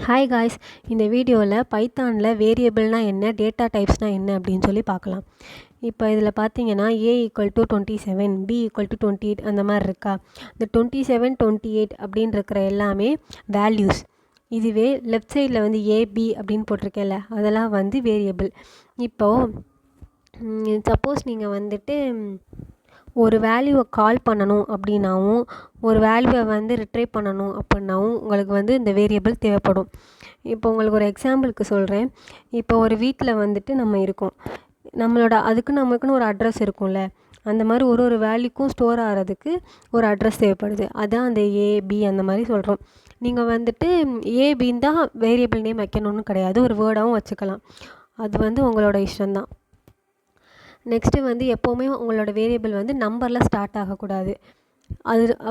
Hi guys, இந்த வீடியோவில் பைத்தானில் வேரியபிள்னால் என்ன, டேட்டா டைப்ஸ்னால் என்ன அப்படின்னு சொல்லி பார்க்கலாம். இப்போ இதில் பார்த்தீங்கன்னா a = 27, b = 28 அந்த மாதிரி இருக்கா. இந்த 27, 28 அப்படின்னு இருக்கிற எல்லாமே வேல்யூஸ். இதுவே லெஃப்ட் சைடில் வந்து ab அப்படின்னு போட்டிருக்கேன்ல, அதெல்லாம் வந்து வேரியபிள். இப்போது சப்போஸ் நீங்கள் வந்துட்டு ஒரு வேல்யூவை கால் பண்ணணும் அப்படின்னாவும் ஒரு வேல்யூவை வந்து ரிட்ரைவ் பண்ணணும் அப்படின்னாவும் உங்களுக்கு வந்து இந்த வேரியபிள் தேவைப்படும். இப்போ உங்களுக்கு ஒரு எக்ஸாம்பிளுக்கு சொல்கிறேன். இப்போ ஒரு வீட்டில் வந்துட்டு நம்ம இருக்கோம். நமக்குன்னு ஒரு அட்ரஸ் இருக்கும்ல, அந்த மாதிரி ஒரு வேல்யூக்கும் ஸ்டோர் ஆகிறதுக்கு ஒரு அட்ரஸ் தேவைப்படுது. அதான் அந்த ஏபி அந்த மாதிரி சொல்கிறோம். நீங்கள் வந்துட்டு ஏபின்னு தான் வேரியபிள் நேம் வைக்கணும்னு கிடையாது, ஒரு வேர்டாகவும் வச்சுக்கலாம். அது வந்து உங்களோட இஷ்டம்தான். நெக்ஸ்ட்டு வந்து எப்போவுமே உங்களோட வேரியபிள் வந்து நம்பரில் ஸ்டார்ட் ஆகக்கூடாது.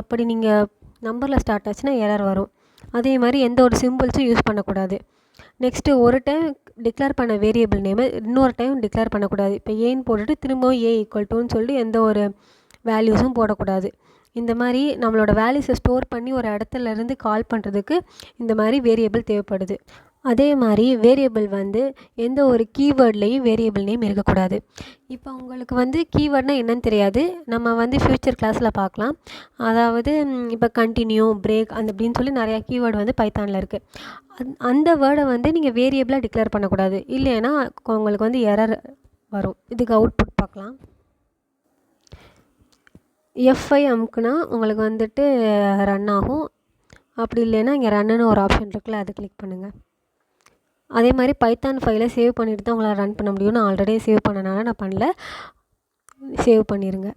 அப்படி நீங்கள் நம்பரில் ஸ்டார்ட் ஆச்சுன்னா எரர் வரும். அதே மாதிரி எந்த ஒரு சிம்பிள்ஸும் யூஸ் பண்ணக்கூடாது. நெக்ஸ்ட்டு ஒரு டைம் டிக்ளேர் பண்ண வேரியபிள் நேமை இன்னொரு டைம் டிக்ளேர் பண்ணக்கூடாது. இப்போ ஏன்னு போட்டுட்டு திரும்பவும் a = சொல்லி எந்த ஒரு வேல்யூஸும் போடக்கூடாது. இந்த மாதிரி நம்மளோட வேல்யூஸை ஸ்டோர் பண்ணி ஒரு இடத்துலேருந்து கால் பண்ணுறதுக்கு இந்த மாதிரி வேரியபிள் தேவைப்படுது. அதே மாதிரி வேரியபிள் வந்து எந்த ஒரு கீவேர்ட்லேயும் வேரியபிள் நேம் இருக்கக்கூடாது. இப்போ உங்களுக்கு வந்து கீவேர்ட்னால் என்னன்னு தெரியாது, நம்ம வந்து ஃப்யூச்சர் கிளாஸில் பார்க்கலாம். அதாவது இப்போ கண்டினியூ, பிரேக் அப்படின்னு சொல்லி நிறையா கீவேர்டு வந்து பைத்தானில் இருக்குது. அந்த வேர்டை வந்து நீங்கள் வேரியபிளாக டிக்ளேர் பண்ணக்கூடாது, இல்லைன்னா உங்களுக்கு வந்து எரர் வரும். இதுக்கு அவுட்புட் பார்க்கலாம். F5 அமுக்குனா உங்களுக்கு வந்துட்டு ரன் ஆகும். அப்படி இல்லைன்னா இங்கே ரன்னுன்னு ஒரு ஆப்ஷன் இருக்குல்ல, அது கிளிக் பண்ணுங்கள். அதே மாதிரி பைத்தான் ஃபைலை சேவ் பண்ணிவிட்டு தான் உங்களால் ரன் பண்ண முடியும். நான் ஆல்ரெடி சேவ் பண்ணனால நான் பண்ணல, சேவ் பண்ணிடுங்க.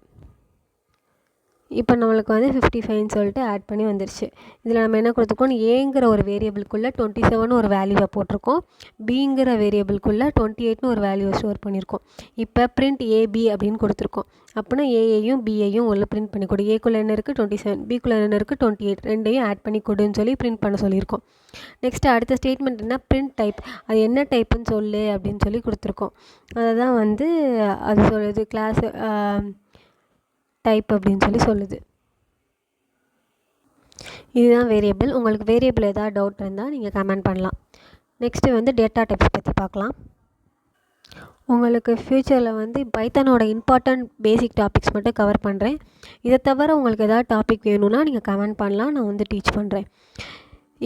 இப்போ நம்மளுக்கு வந்து 55ன்னு சொல்லிட்டு ஆட் பண்ணி வந்துருச்சு. இதில் நம்ம என்ன கொடுத்துருக்கோம், ஏங்கிற ஒரு வேரியபிள்குள்ளே 27 ஒரு வேல்யூவை போட்டிருக்கோம், பிங்கிற வேரியபிள்குள்ளே 28ன்னு ஒரு வேல்யூவை ஸ்டோர் பண்ணியிருக்கோம். இப்போ பிரிண்ட் ஏபி அப்படின்னு கொடுத்துருக்கோம். அப்படின்னா ஏயையும் பியையும் உள்ள பிரிண்ட் பண்ணி கொடு. ஏக்குள்ளே என்ன இருக்குது 27, பிக்குள்ளே என்ன இருக்குது 28, ரெண்டையும் ஆட் பண்ணி கொடுன்னு சொல்லி பிரிண்ட் பண்ண சொல்லியிருக்கோம். நெக்ஸ்ட்டு அடுத்த ஸ்டேட்மெண்ட் என்ன, பிரிண்ட் டைப். அது என்ன டைப்புன்னு சொல்லு அப்படின்னு சொல்லி கொடுத்துருக்கோம். அதை தான் வந்து அது சொல்லுது, கிளாஸ் டைப் அப்படின்னு சொல்லி சொல்லுது. இதுதான் வேரியபிள். உங்களுக்கு வேரியபிள் ஏதாவது டவுட் இருந்தால் நீங்கள் கமெண்ட் பண்ணலாம். நெக்ஸ்ட்டு வந்து டேட்டா டைப்ஸ் பற்றி பார்க்கலாம். உங்களுக்கு ஃப்யூச்சரில் வந்து பைத்தானோட இம்பார்ட்டண்ட் பேசிக் டாபிக்ஸ் மட்டும் கவர் பண்ணுறேன். இதை தவிர உங்களுக்கு ஏதாவது டாபிக் வேணும்னா நீங்கள் கமெண்ட் பண்ணலாம், நான் வந்து டீச் பண்ணுறேன்.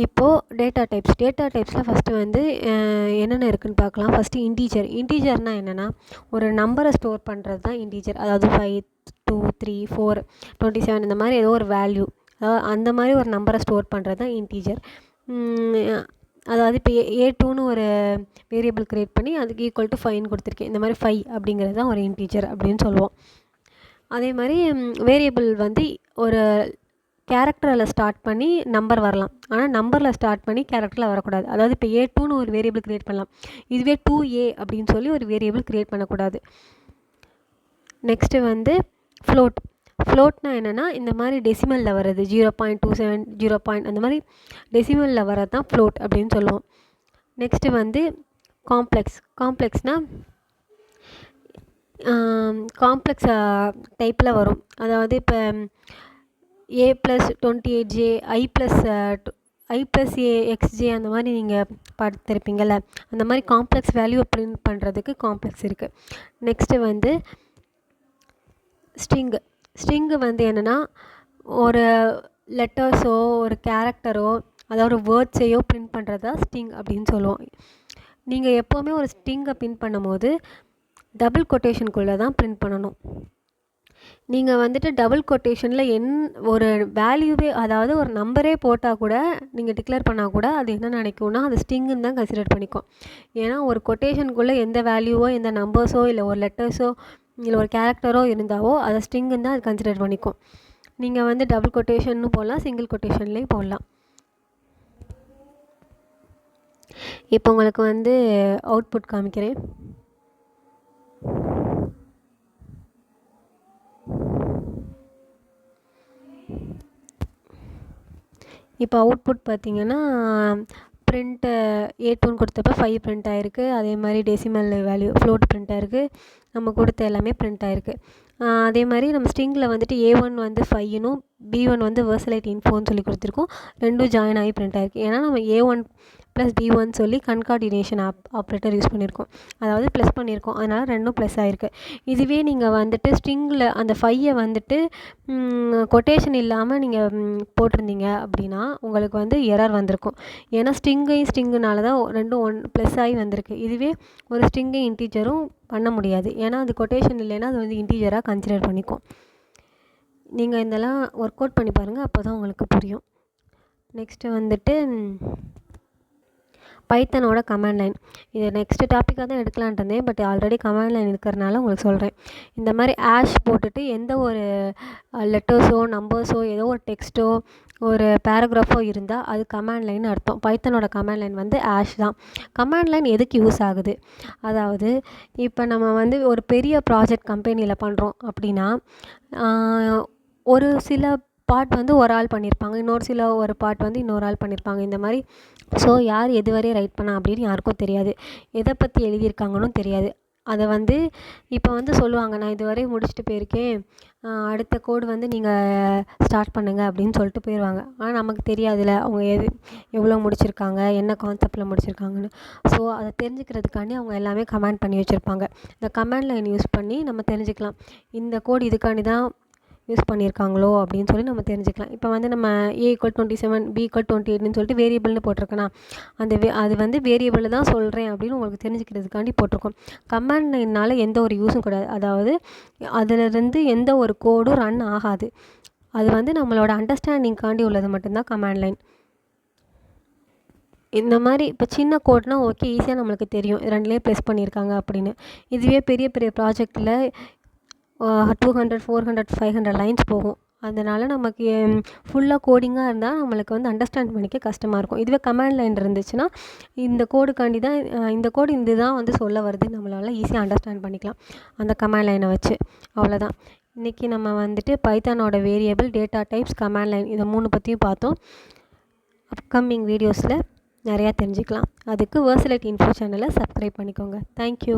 இப்போது டேட்டா டைப்ஸில் ஃபஸ்ட்டு வந்து என்னென்ன இருக்குதுன்னு பார்க்கலாம். ஃபஸ்ட்டு இன்டீஜர்னால் என்னென்னா ஒரு நம்பரை ஸ்டோர் பண்ணுறது தான் இன்டீஜர். அதாவது 5, 2, 3, 4, 27 இந்த மாதிரி ஏதோ ஒரு வேல்யூ, அதாவது அந்த மாதிரி ஒரு நம்பரை ஸ்டோர் பண்ணுறது தான் இன்டீஜர். அதாவது இப்போ A2ன்னு ஒரு வேரியபிள் க்ரியேட் பண்ணி அதுக்கு = 5ன்னு கொடுத்துருக்கேன். இந்த மாதிரி 5 அப்படிங்கிறது தான் ஒரு இன்டீஜர் அப்படின்னு சொல்லுவோம். அதே மாதிரி வேரியபிள் வந்து ஒரு கேரக்டரில் ஸ்டார்ட் பண்ணி நம்பர் வரலாம், ஆனால் நம்பரில் ஸ்டார்ட் பண்ணி கேரக்டரில் வரக்கூடாது. அதாவது இப்போ A2ன்னு ஒரு வேரியபிள் க்ரியேட் பண்ணலாம், இதுவே 2a அப்படின்னு சொல்லி ஒரு வேரியபிள் க்ரியேட் பண்ணக்கூடாது. நெக்ஸ்ட்டு வந்து ஃப்ளோட்னா என்னென்னா இந்த மாதிரி டெசிமலில் வர்றது 0.27, 0. அந்த மாதிரி டெசிமலில் வர்றது தான் ஃப்ளோட் அப்படின்னு சொல்லுவோம். நெக்ஸ்ட்டு வந்து காம்ப்ளெக்ஸ்னால் காம்ப்ளெக்ஸ் டைப்பில் வரும். அதாவது இப்போ a+28j, i+a(xj) அந்த மாதிரி நீங்கள் பார்த்துருப்பீங்கள்ல, அந்த மாதிரி காம்ப்ளெக்ஸ் வேல்யூ பிரிண்ட் பண்ணுறதுக்கு காம்ப்ளெக்ஸ் இருக்குது. நெக்ஸ்ட்டு வந்து ஸ்ட்ரிங்கு வந்து என்னென்னா ஒரு லெட்டர்ஸோ ஒரு கேரக்டரோ அதாவது ஒரு வேர்ட்ஸையோ பிரிண்ட் பண்ணுறதா ஸ்ட்ரிங் அப்படின்னு சொல்லுவோம். நீங்கள் எப்போவுமே ஒரு ஸ்ட்ரிங்கை பிரிண்ட் பண்ணும்போது டபுள் கொட்டேஷனுக்குள்ளே தான் பிரிண்ட் பண்ணணும். நீங்கள் வந்துட்டு டபுள் கொட்டேஷனில் ஒரு வேல்யூவே, அதாவது ஒரு நம்பரே போட்டால் கூட நீங்கள் டிக்ளேர் பண்ணால் கூட அது என்ன நினைக்கும்னா அது ஸ்ட்ரிங்குன்னு தான் கன்சிடர் பண்ணிக்கும். ஏன்னா ஒரு கொட்டேஷனுக்குள்ளே எந்த வேல்யூவோ எந்த நம்பர்ஸோ இல்லை ஒரு லெட்டர்ஸோ இல்லை ஒரு கேரக்டரோ இருந்தாவோ அதை ஸ்ட்ரிங்குன்னு தான் அது கன்சிடர் பண்ணிக்கும். நீங்கள் வந்து டபுள் கொட்டேஷன்னு போடலாம், சிங்கிள் கொட்டேஷன்லேயும் போடலாம். இப்போ உங்களுக்கு வந்து அவுட்புட் காமிக்கிறேன். இப்போ அவுட்புட் பார்த்திங்கன்னா பிரிண்ட்டு A2ன்னு கொடுத்தப்ப 5 பிரிண்ட் ஆகிருக்கு. அதே மாதிரி டெசிமல் வேல்யூ ஃப்ளோட் பிரிண்ட் ஆகிருக்கு. நம்ம கொடுத்த எல்லாமே பிரிண்ட் ஆகிருக்கு. அதே மாதிரி நம்ம ஸ்ட்ரிங்கில் வந்துட்டு A1 வந்து 5னும் B1 வந்து வெர்சலைட் இன்ஃபோன்னு சொல்லி கொடுத்துருக்கோம். ரெண்டும் ஜாயின் ஆகி பிரிண்ட் ஆகிருக்கு. ஏன்னா நம்ம A1 + B1 சொல்லி கன்கார்டினேஷன் ஆப்ரேட்டர் யூஸ் பண்ணியிருக்கோம், அதாவது ப்ளஸ் பண்ணியிருக்கோம். அதனால் ரெண்டும் ப்ளஸ் ஆகிருக்கு. இதுவே நீங்கள் வந்துட்டு ஸ்ட்ரிங்கில் அந்த 5 வந்துட்டு கொட்டேஷன் இல்லாமல் நீங்கள் போட்டிருந்தீங்க அப்படின்னா உங்களுக்கு வந்து எரர் வந்திருக்கும். ஏன்னா ஸ்ட்ரிங்குனால தான் ரெண்டும் ப்ளஸ் ஆகி வந்திருக்கு. இதுவே ஒரு ஸ்ட்ரிங்கை இன்டீஜரும் பண்ண முடியாது, ஏன்னா அது கொட்டேஷன் இல்லைன்னா அது வந்து இன்டீஜராக கன்சிடர் பண்ணிக்கும். நீங்கள் இதெல்லாம் ஒர்க் அவுட் பண்ணி பாருங்கள், அப்போ தான் உங்களுக்கு புரியும். நெக்ஸ்ட்டு வந்துட்டு பைத்தனோட கமாண்ட் லைன். இது நெக்ஸ்ட்டு டாப்பிக்காக தான் எடுக்கலான்ட்டு இருந்தேன், பட் ஆல்ரெடி கமாண்ட் லைன் இருக்கிறனால உங்களுக்கு சொல்கிறேன். இந்த மாதிரி ஆஷ் போட்டுட்டு எந்த ஒரு லெட்டர்ஸோ நம்பர்ஸோ ஏதோ ஒரு டெக்ஸ்ட்டோ ஒரு பேராகிராஃபோ இருந்தால் அது கமாண்ட் லைன் அர்த்தம். பைத்தனோட கமாண்ட் லைன் வந்து ஆஷ் தான். கமாண்ட் லைன் எதுக்கு யூஸ் ஆகுது, அதாவது இப்போ நம்ம வந்து ஒரு பெரிய ப்ராஜெக்ட் கம்பெனியில் பண்ணுறோம் அப்படின்னா ஒரு சில பார்ட் வந்து ஒரு ஆள் பண்ணியிருப்பாங்க, ஒரு பார்ட் வந்து இன்னொரு ஆள் பண்ணியிருப்பாங்க. இந்த மாதிரி ஸோ யார் எதுவரை ரைட் பண்ணா அப்படின்னு யாருக்கும் தெரியாது, எதை பற்றி எழுதியிருக்காங்கன்னு தெரியாது. அதை வந்து இப்போ வந்து சொல்லுவாங்க, நான் இதுவரை முடிச்சுட்டு போயிருக்கேன், அடுத்த கோடு வந்து நீங்கள் ஸ்டார்ட் பண்ணுங்கள் அப்படின்னு சொல்லிட்டு போயிடுவாங்க. ஆனால் நமக்கு தெரியாதுல்ல அவங்க எவ்வளோ முடிச்சிருக்காங்க, என்ன கான்செப்டில் முடிச்சிருக்காங்கன்னு. ஸோ அதை தெரிஞ்சுக்கிறதுக்காண்டி அவங்க எல்லாமே கமெண்ட் பண்ணி வச்சுருப்பாங்க. இந்த கமெண்ட் லைன் யூஸ் பண்ணி நம்ம தெரிஞ்சுக்கலாம், இந்த கோடு இதுக்காண்டி தான் யூஸ் பண்ணியிருக்காங்களோ அப்படின்னு சொல்லி நம்ம தெரிஞ்சுக்கலாம். இப்போ வந்து நம்ம A = 27 B = 28ன்னு சொல்லிட்டு வேரியபிள்னு போட்டிருக்கேன்னா அது வந்து வேரியபிள் தான் சொல்கிறேன் அப்படின்னு உங்களுக்கு தெரிஞ்சுக்கிறதுக்காண்டி போட்டிருக்கோம். கமாண்ட் லைனால் எந்த ஒரு யூஸும் கிடையாது, அதாவது அதிலிருந்து எந்த ஒரு கோடும் ரன் ஆகாது. அது வந்து நம்மளோட அண்டர்ஸ்டாண்டிங்காண்டி உள்ளது மட்டும்தான் கமாண்ட் லைன். இந்த மாதிரி இப்போ சின்ன கோட்னால் ஓகே, ஈஸியாக நம்மளுக்கு தெரியும் ரெண்டுலேயே ப்ளஸ் பண்ணியிருக்காங்க அப்படின்னு. இதுவே பெரிய பெரிய ப்ராஜெக்டில் 200, 400, 500 லைன்ஸ் போகும். அதனால் நமக்கு ஃபுல்லாக கோடிங்காக இருந்தால் நம்மளுக்கு வந்து அண்டர்ஸ்டாண்ட் பண்ணிக்க கஷ்டமாக இருக்கும். இதுவே கமாண்ட் லைன் இருந்துச்சுன்னா இந்த கோடுக்காண்டி தான் இந்த கோடு இது தான் வந்து சொல்ல வருது, நம்மளால் ஈஸியாக அண்டர்ஸ்டாண்ட் பண்ணிக்கலாம் அந்த கமாண்ட் லைனை வச்சு. அவ்வளோதான். இன்றைக்கி நம்ம வந்துட்டு பைத்தானோட variable, data types, command line இதை 3 பற்றியும் பார்த்தோம். அப்கமிங் வீடியோஸில் நிறையா தெரிஞ்சுக்கலாம். அதுக்கு வெர்சலைட் இன்ஃபோ சேனலை சப்ஸ்கிரைப் பண்ணிக்கோங்க. தேங்க்யூ.